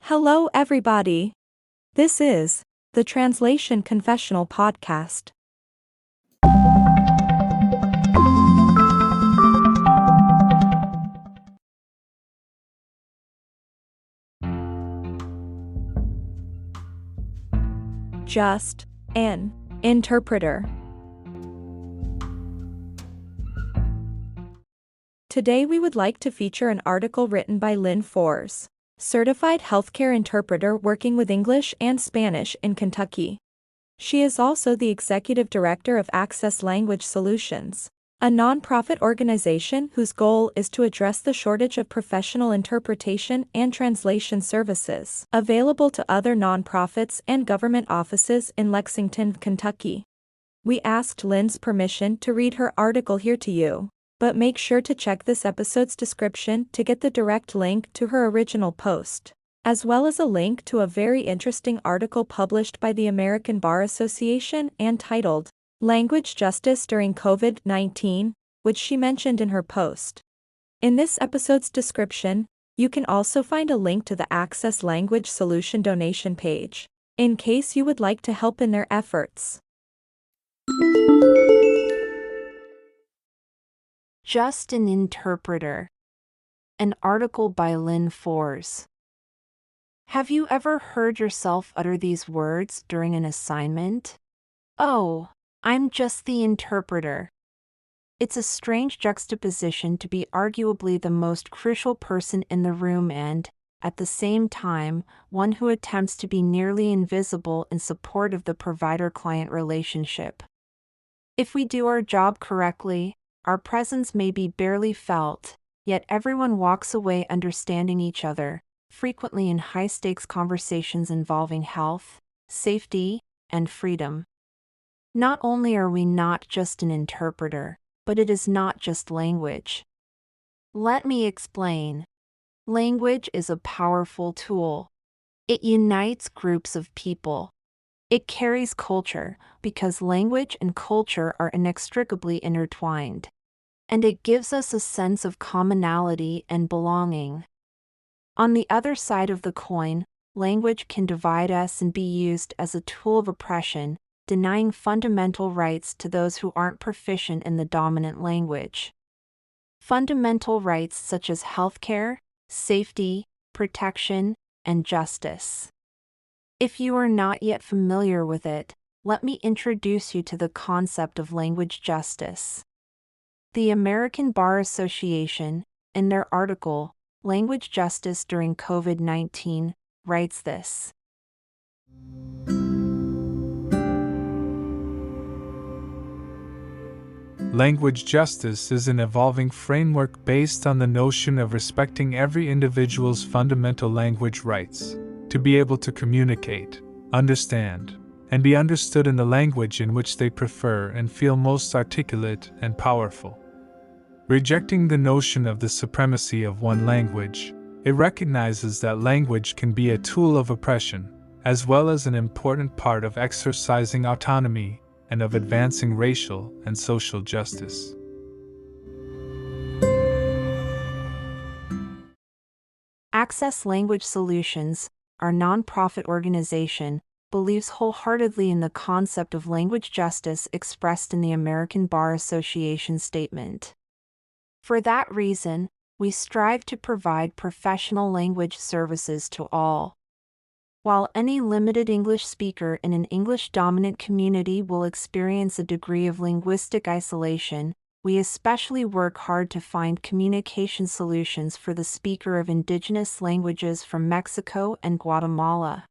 Hello, everybody. This is the Translation Confessional podcast. Just an interpreter. Today we would like to feature an article written by Lynn Foers, certified healthcare interpreter working with English and Spanish in Kentucky. She is also the executive director of Access Language Solutions, a nonprofit organization whose goal is to address the shortage of professional interpretation and translation services available to other nonprofits and government offices in Lexington, Kentucky. We asked Lynn's permission to read her article here to you, but make sure to check this episode's description to get the direct link to her original post, as well as a link to a very interesting article published by the American Bar Association and titled, Language Justice During COVID-19, which she mentioned in her post. In this episode's description, you can also find a link to the Access Language Solution donation page, in case you would like to help in their efforts. Just an Interpreter. An article by Lynn Foers. Have you ever heard yourself utter these words during an assignment? Oh, I'm just the interpreter. It's a strange juxtaposition to be arguably the most crucial person in the room and, at the same time, one who attempts to be nearly invisible in support of the provider-client relationship. If we do our job correctly, our presence may be barely felt, yet everyone walks away understanding each other, frequently in high-stakes conversations involving health, safety, and freedom. Not only are we not just an interpreter, but it is not just language. Let me explain. Language is a powerful tool. It unites groups of people. It carries culture, because language and culture are inextricably intertwined. And it gives us a sense of commonality and belonging. On the other side of the coin, language can divide us and be used as a tool of oppression, denying fundamental rights to those who aren't proficient in the dominant language. Fundamental rights such as healthcare, safety, protection, and justice. If you are not yet familiar with it, let me introduce you to the concept of language justice. The American Bar Association, in their article, Language Justice During COVID-19, writes this. Language justice is an evolving framework based on the notion of respecting every individual's fundamental language rights, to be able to communicate, understand, and be understood in the language in which they prefer and feel most articulate and powerful. Rejecting the notion of the supremacy of one language, it recognizes that language can be a tool of oppression, as well as an important part of exercising autonomy and of advancing racial and social justice. Access Language Solutions, our nonprofit organization, believes wholeheartedly in the concept of language justice expressed in the American Bar Association statement. For that reason, we strive to provide professional language services to all. While any limited English speaker in an English-dominant community will experience a degree of linguistic isolation, we especially work hard to find communication solutions for the speaker of indigenous languages from Mexico and Guatemala.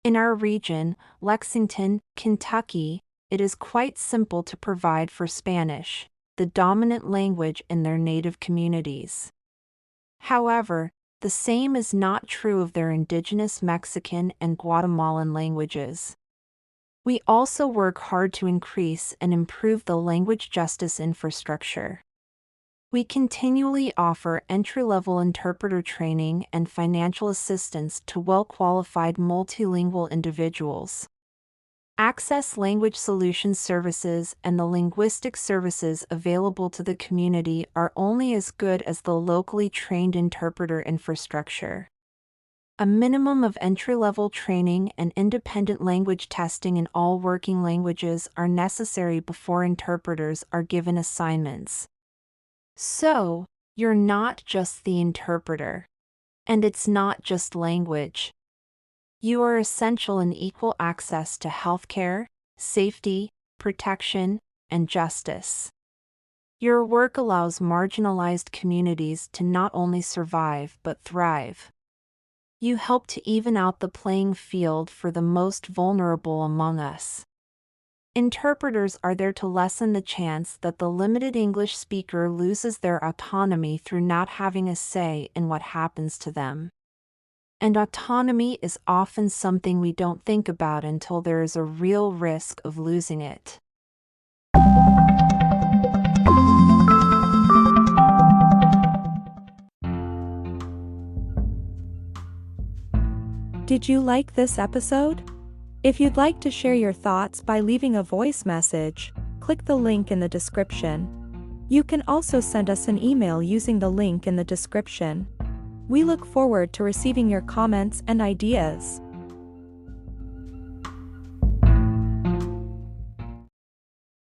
In our region, Lexington, Kentucky, it is quite simple to provide for Spanish, the dominant language in their native communities. However, the same is not true of their indigenous Mexican and Guatemalan languages. We also work hard to increase and improve the language justice infrastructure. We continually offer entry-level interpreter training and financial assistance to well-qualified multilingual individuals. Access Language Solutions services and the linguistic services available to the community are only as good as the locally trained interpreter infrastructure. A minimum of entry-level training and independent language testing in all working languages are necessary before interpreters are given assignments. So, you're not just the interpreter. And it's not just language. You are essential in equal access to healthcare, safety, protection, and justice. Your work allows marginalized communities to not only survive but thrive. You help to even out the playing field for the most vulnerable among us. Interpreters are there to lessen the chance that the limited English speaker loses their autonomy through not having a say in what happens to them. And autonomy is often something we don't think about until there is a real risk of losing it. Did you like this episode? If you'd like to share your thoughts by leaving a voice message, click the link in the description. You can also send us an email using the link in the description. We look forward to receiving your comments and ideas.